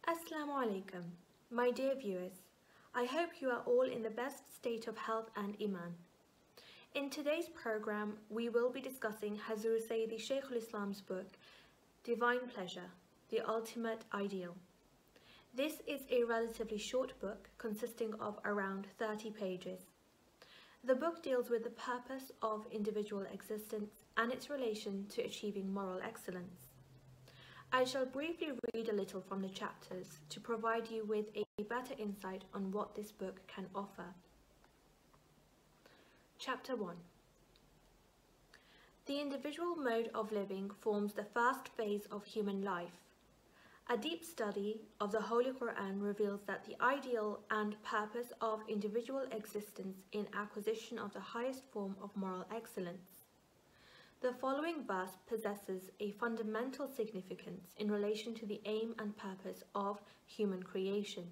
Assalamu alaikum, my dear viewers. I hope you are all in the best state of health and iman. In today's program, we will be discussing Hazrat Sayyidi Shaykh-ul-Islam's book, Divine Pleasure, the Ultimate Ideal. This is a relatively short book consisting of around 30 pages. The book deals with the purpose of individual existence and its relation to achieving moral excellence. I shall briefly read a little from the chapters to provide you with a better insight on what this book can offer. Chapter 1. The individual mode of living forms the first phase of human life. A deep study of the Holy Quran reveals that the ideal and purpose of individual existence in acquisition of the highest form of moral excellence. The following verse possesses a fundamental significance in relation to the aim and purpose of human creation.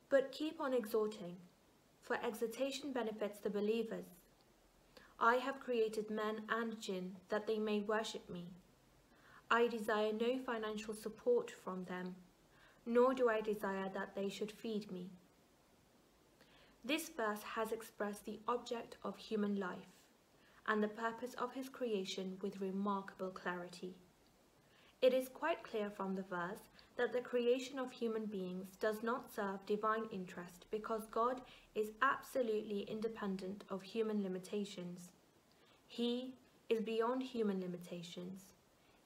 But keep on exhorting, for exhortation benefits the believers. I have created men and jinn that they may worship me. I desire no financial support from them, nor do I desire that they should feed me. This verse has expressed the object of human life and the purpose of his creation with remarkable clarity. It is quite clear from the verse that the creation of human beings does not serve divine interest because God is absolutely independent of human limitations. He is beyond human limitations.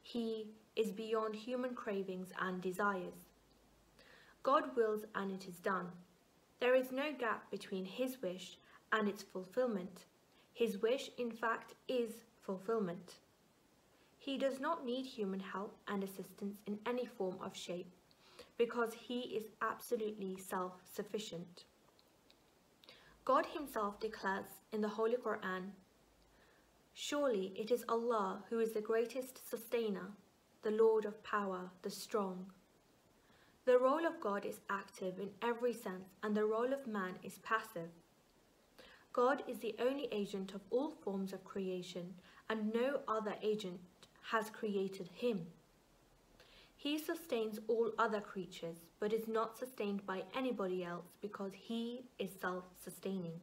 He is beyond human cravings and desires. God wills and it is done. There is no gap between his wish and its fulfillment. His wish, in fact, is fulfillment. He does not need human help and assistance in any form of shape because he is absolutely self-sufficient. God himself declares in the Holy Quran, "Surely it is Allah who is the greatest sustainer, the Lord of power, the strong." The role of God is active in every sense and the role of man is passive. God is the only agent of all forms of creation and no other agent has created him. He sustains all other creatures but is not sustained by anybody else because he is self-sustaining.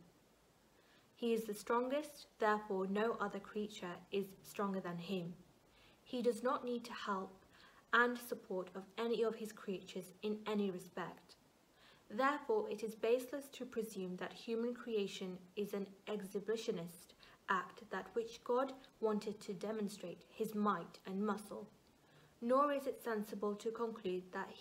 He is the strongest, therefore no other creature is stronger than him. He does not need to help and support of any of his creatures in any respect. Therefore, it is baseless to presume that human creation is an exhibitionist act that which God wanted to demonstrate his might and muscle. Nor is it sensible to conclude that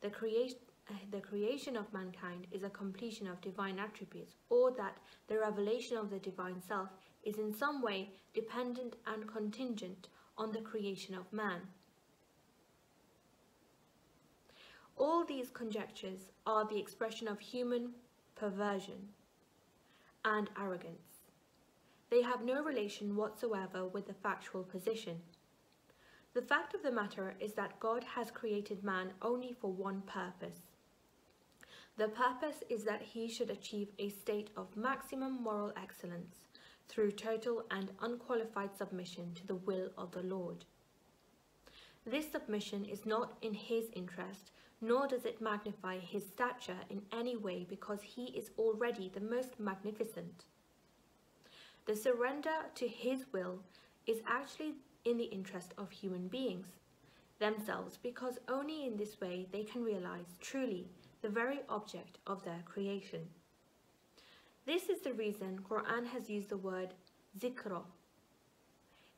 the creation of mankind is a completion of divine attributes, or that the revelation of the divine self is in some way dependent and contingent on the creation of man. All these conjectures are the expression of human perversion and arrogance. They have no relation whatsoever with the factual position. The fact of the matter is that God has created man only for one purpose. The purpose is that he should achieve a state of maximum moral excellence through total and unqualified submission to the will of the Lord. This submission is not in his interest, nor does it magnify his stature in any way because he is already the most magnificent. The surrender to his will is actually in the interest of human beings themselves because only in this way they can realize truly the very object of their creation. This is the reason Quran has used the word zikra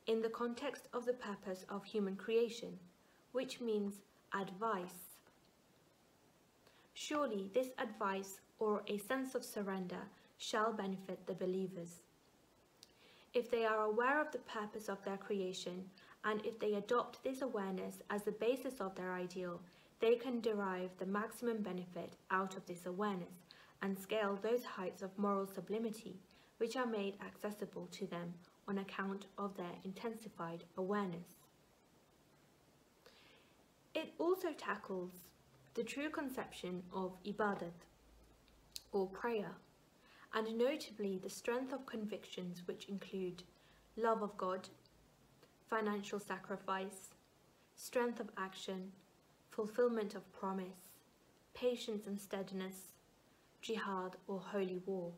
in the context of the purpose of human creation, which means advice. Surely this advice or a sense of surrender shall benefit the believers. If they are aware of the purpose of their creation and if they adopt this awareness as the basis of their ideal, they can derive the maximum benefit out of this awareness and scale those heights of moral sublimity which are made accessible to them on account of their intensified awareness. It also tackles the true conception of ibadat, or prayer, and notably the strength of convictions which include love of God, financial sacrifice, strength of action, fulfillment of promise, patience and steadiness, jihad or holy war.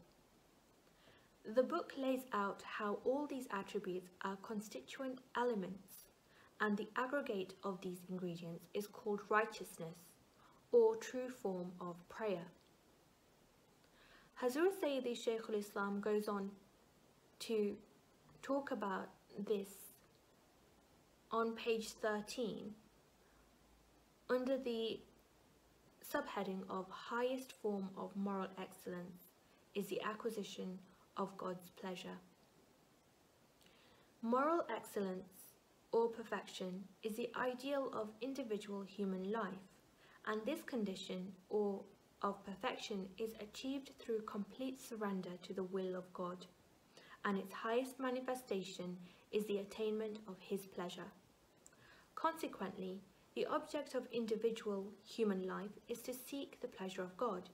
The book lays out how all these attributes are constituent elements, and the aggregate of these ingredients is called righteousness, or true form of prayer. Hazrat Sayyidi Shaykh-ul-Islam goes on to talk about this on page 13 under the subheading of highest form of moral excellence is the acquisition of God's pleasure. Moral excellence or perfection is the ideal of individual human life, and this condition or of perfection is achieved through complete surrender to the will of God, and its highest manifestation is the attainment of His pleasure. Consequently, the object of individual human life is to seek the pleasure of God.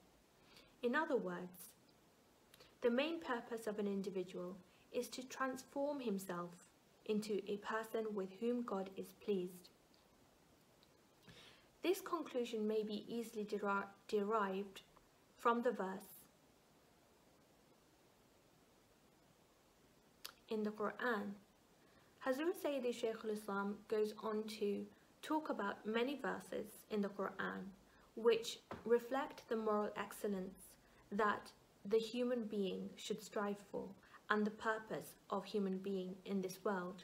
In other words, the main purpose of an individual is to transform himself into a person with whom God is pleased. This conclusion may be easily derived from the verse in the Quran. Hazrat Sayyidi Shaykh-ul-Islam goes on to talk about many verses in the Quran which reflect the moral excellence that the human being should strive for and the purpose of human being in this world.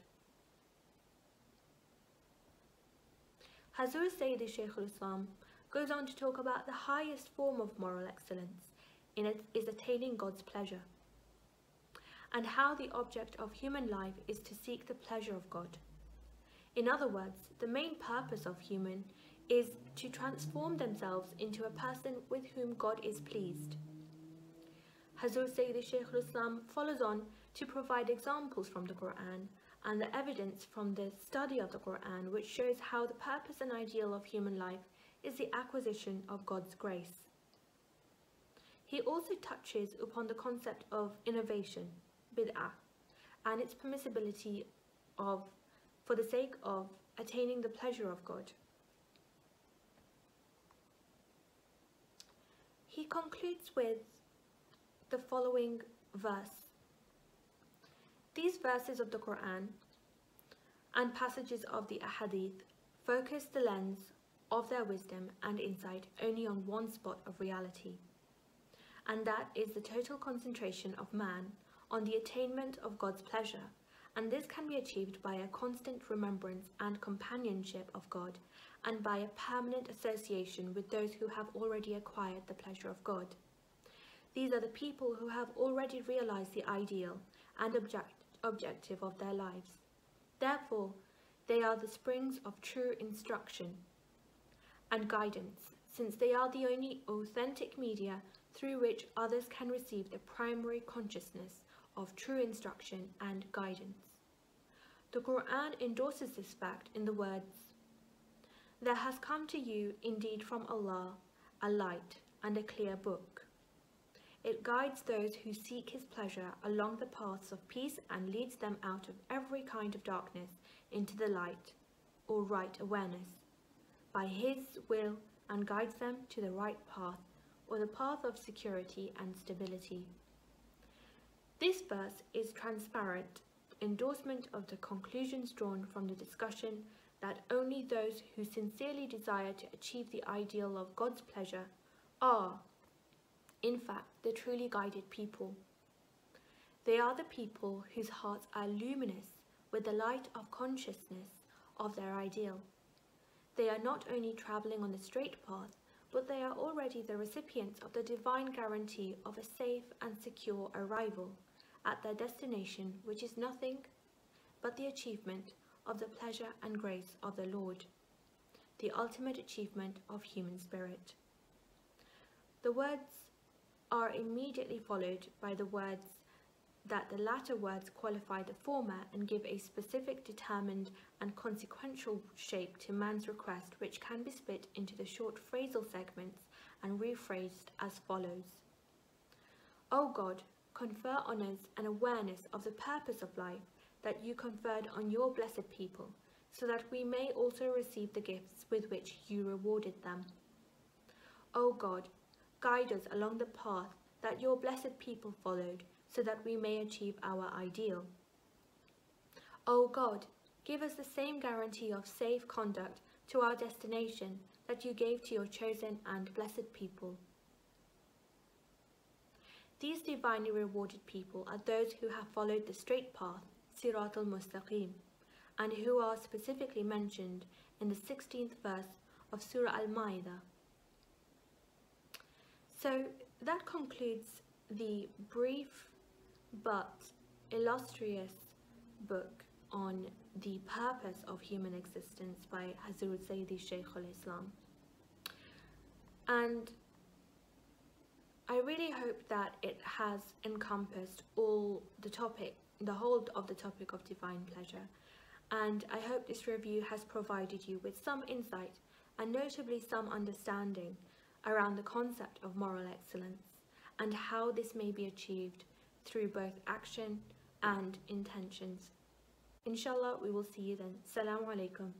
Hazrat Sayyidi Shaykh-ul-Islam goes on to talk about the highest form of moral excellence is attaining God's pleasure, and how the object of human life is to seek the pleasure of God. In other words, the main purpose of human is to transform themselves into a person with whom God is pleased. Hazrat Sayyidi Shaykh-ul-Islam follows on to provide examples from the Quran and the evidence from the study of the Quran which shows how the purpose and ideal of human life is the acquisition of God's grace. He also touches upon the concept of innovation, bid'ah, and its permissibility for the sake of attaining the pleasure of God. He concludes with the following verse. These verses of the Quran and passages of the Ahadith focus the lens of their wisdom and insight only on one spot of reality, and that is the total concentration of man on the attainment of God's pleasure, and this can be achieved by a constant remembrance and companionship of God, and by a permanent association with those who have already acquired the pleasure of God. These are the people who have already realized the ideal and objective of their lives. Therefore, they are the springs of true instruction and guidance, since they are the only authentic media through which others can receive the primary consciousness of true instruction and guidance. The Quran endorses this fact in the words, "There has come to you indeed from Allah a light and a clear book. It guides those who seek His pleasure along the paths of peace and leads them out of every kind of darkness into the light or right awareness by His will, and guides them to the right path or the path of security and stability." This verse is transparent endorsement of the conclusions drawn from the discussion that only those who sincerely desire to achieve the ideal of God's pleasure are, in fact, the truly guided people. They are the people whose hearts are luminous with the light of consciousness of their ideal. They are not only traveling on the straight path, but they are already the recipients of the divine guarantee of a safe and secure arrival at their destination, which is nothing but the achievement of the pleasure and grace of the Lord, the ultimate achievement of human spirit. The words are immediately followed by the words that the latter words qualify the former and give a specific, determined and consequential shape to man's request, which can be split into the short phrasal segments and rephrased as follows. O God, confer on us an awareness of the purpose of life that you conferred on your blessed people, so that we may also receive the gifts with which you rewarded them. O God, guide us along the path that your blessed people followed, so that we may achieve our ideal. O God, give us the same guarantee of safe conduct to our destination that you gave to your chosen and blessed people. These divinely rewarded people are those who have followed the straight path, Sirat al-Mustaqim, and who are specifically mentioned in the 16th verse of Surah Al-Ma'idah. So that concludes the brief but illustrious book on the purpose of human existence by Hazrat Sayyidi Shaykh-ul-Islam. And I really hope that it has encompassed all the whole of the topic of divine pleasure. And I hope this review has provided you with some insight and notably some understanding around the concept of moral excellence and how this may be achieved through both action and intentions. Inshallah, we will see you then. Assalamu alaikum.